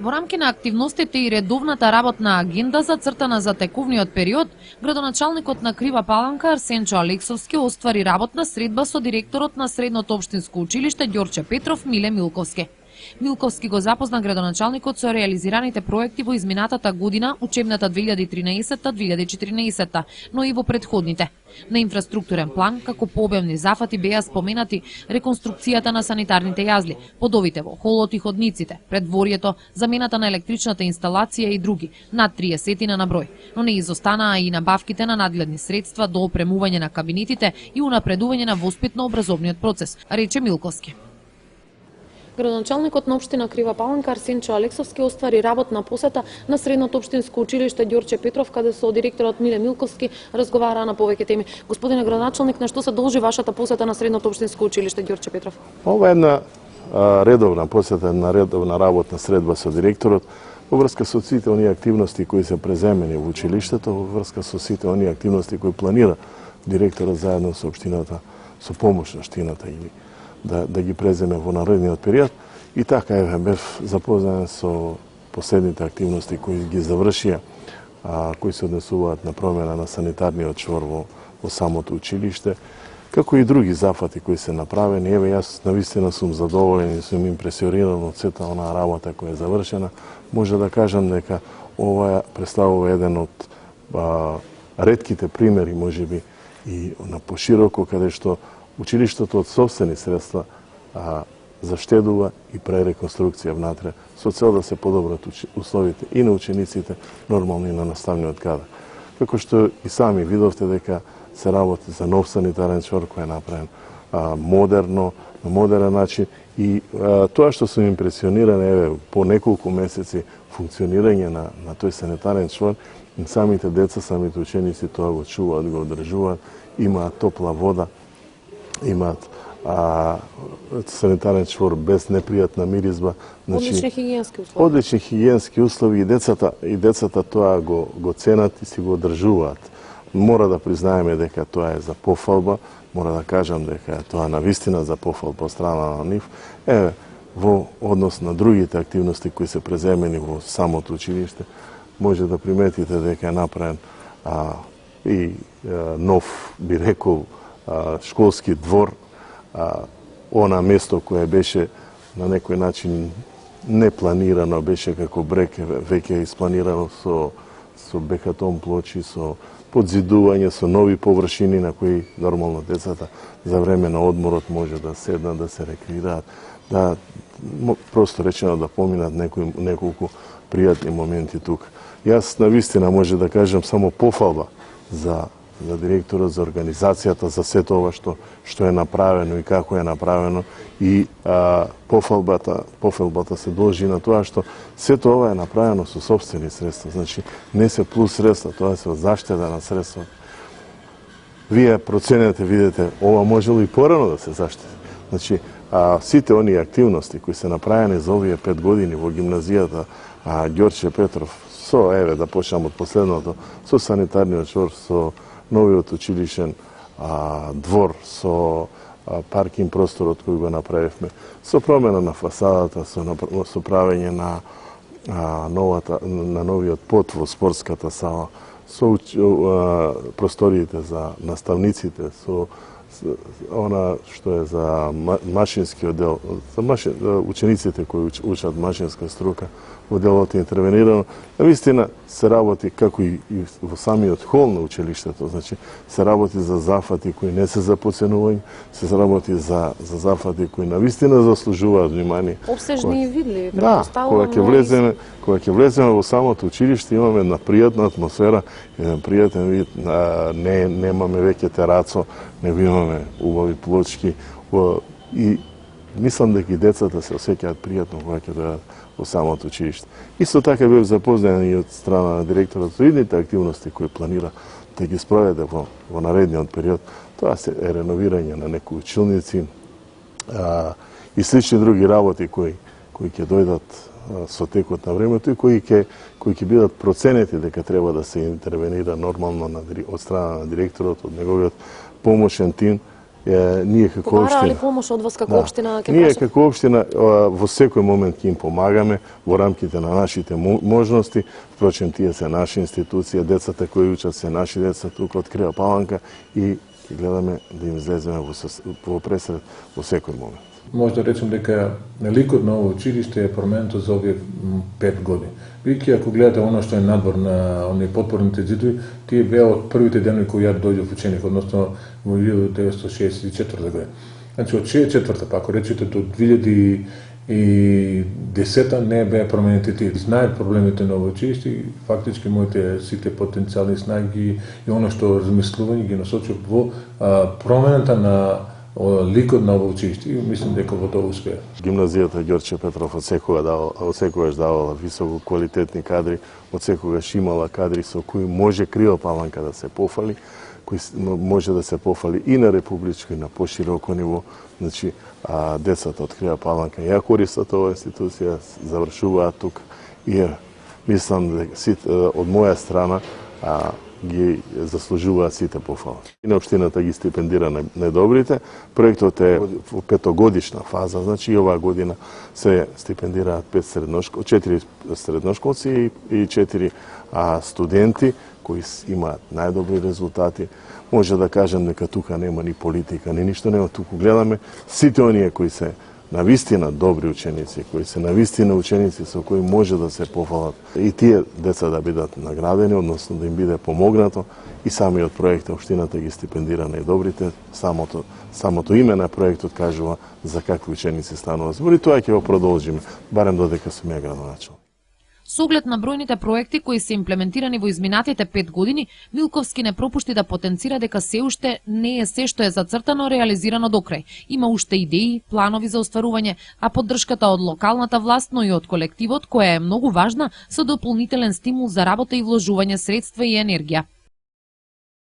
Во рамки на активностите и редовната работна агенда зацртана за текувниот период, градоначалникот на Крива Паланка Арсенчо Алексовски оствари работна средба со директорот на Средното општинско училиште Ѓорче Петров Миле Милковски. Милковски го запозна градоначалникот со реализираните проекти во изминатата година, учебната 2013-2014, но и во претходните. На инфраструктурен план, како пообемни зафати беа споменати реконструкцијата на санитарните јазли, подовите во холот и ходниците, предворието, замената на електричната инсталација и други, над 30 на број. Но не изостанаа и набавките на надгледни средства до опремување на кабинетите и унапредување на воспитно-образовниот процес, рече Милковски. Градоначалникот на општина Крива Паланка Арсенчо Алексовски оствари работна посета на Средното општинско училиште Ѓорче Петров, каде со директорот Миле Милковски разговараа на повеќе теми. Господине градоначалник, на што се должи вашата посета на Средното општинско училиште Ѓорче Петров? Ова е една редовна посета, една редовна работна средба со директорот во врска со сите оние активности кои се преземени во училиштето, во врска со сите оние активности кои планира директорот заедно со општината, со помош на општината или да ги преземе во наредниот период. И така еве бев запознаен со последните активности кои ги завршија, кои се однесуваат на промена на санитарниот чвор во самото училиште, како и други зафати кои се направени. Еве јас навистина сум задоволен и сум импресиониран од сета онаа работа која е завршена. Може да кажам дека ова представува еден од ретките примери, можеби и на пошироко, каде што училиштето од собствени средства заштедува и прави реконструкција внатре со цел да се подобрат условите и на учениците, нормално и на наставниот кадар. Како што и сами видовте дека се работи за нов санитарен чвор кој е направен модерно, на модерен начин и тоа што сум импресиониран еве по неколку месеци функционирање на тој санитарен чвор, самите деца, самите ученици тоа го чуваат, го одржуваат, имаат топла вода, имаат санитарен чвор без непријатна миризба, одлични хигиенски услови. Одлични хигиенски услови и децата тоа го ценат и си го одржуваат. Мора да признаеме дека тоа е за пофалба, мора да кажам дека тоа навистина за пофалба од страна на нив. Еве, во однос на другите активности кои се преземени во самото училиште, може да приметите дека е направен и нов, би рекол, школски двор, она место кое беше на некој начин непланирано, беше како брег, веќе испланирано со бекатон плочи, со подзидување, со нови површини на кои нормално децата за време на одморот може да седнат, да се рекреираат, да просто речено да поминат неколку пријатни моменти тука. Јас навистина може да кажам само пофалба за директорот, за организацијата, за сето ова што е направено и како е направено и пофалбата се должи на тоа што сето ова е направено со сопствени средства, значи не се плюс средства, тоа се од заштедена средства. Вие проценете, видите, ова можело и порано да се заштети. Значи, сите оние активности кои се направени за овие 5 години во гимназијата Ѓорче Петров, со, еве, да почнам од последното, со санитарниот чвор, со новиот училишен двор, со паркинг просторот кој го направивме, со промена на фасадата, со правење на новиот пот во спортската сала, со просториите за наставниците, со она што е за машинскиот дел, за учениците кои учат машинска струка, во делот е интервенирано. Навистина се работи како и во самиот хол на училиштето, значи се работи за зафати кои не се за подценување, се работи за зафати кои навистина заслужуваат внимание. Обсежни и видливи, предпоставувам. Да, кога ќе влеземе во самото училиште, имаме една пријатна атмосфера, еден пријатен вид, немаме веќе терацо, него имаме убави плочки и мислам дека и децата се осеќаат пријатно кога ќе дојдат во самото училиште. Исто така бев запознаен и од страна на директорот со идните активности кои планира да ги спроведе во наредниот период. Тоа се е реновирање на некои училници и слични други работи кои ќе дојдат со текот на времето и кои ќе бидат проценети дека треба да се интервенира нормално од страна на директорот, од неговиот помошен тим, ние како Побараа ли општина помош од вас како општина ќе ние прашам? како општина во секој момент ќе им помагаме во рамките на нашите можности. Впрочем, тие се наши институции, децата кои учат се наши деца тука од Криа Паланка и ќе гледаме да им излеземе во пресред во секој момент. Може да речем дека ликот на ово училиште е променето за овие 5 години. Бидејќи ако гледате оно што е надвор на оние подпорните зидови, тие беа од првите денови кои ја дојдов ученик, односно во 1964 година. Значи од 64-та, па ако речете до 2010-та не беа променети тие. Знаат проблемите на ово училиште и фактички моите сите потенцијални снаги и оно што размислување ги насочив во промената на ликот на ово училиште и мислам дека во тоа успеа. Гимназијата Ѓорче Петров од секогаш давала високо квалитетни кадри, од секогаш имала кадри со кои може Крио Паланка да се пофали, кои може да се пофали и на републичко и на пошироко ниво. Значи, децата од Крио Паланка ја користат оваа институција, завршуваат тука и мислам дека од моја страна ги заслужуваат сите похвали. И на општината ги стипендира најдобрите. Проектот е во петогодишна фаза, значи и оваа година се стипендираат 4 средношколци и 4 студенти кои имаат најдобри резултати. Може да кажем дека тука нема ни политика, ни ништо нема, туку гледаме сите оние кои се навистина добри ученици, кои се навистина ученици со кои може да се пофалат и тие деца да бидат наградени, односно да им биде помогнато и самиот проект општината ги стипендира најдобрите, самото име на проектот кажува за какви ученици станува збор и тоа ќе го продолжиме, барем додека сум ја градоначалник. Со оглед на бројните проекти кои се имплементирани во изминатите 5 години, Милковски не пропушти да потенцира дека се уште не е се што е зацртано реализирано до крај. Има уште идеи, планови за остварување, а поддршката од локалната власт, но и од колективот, која е многу важна, со дополнителен стимул за работа и вложување средства и енергија.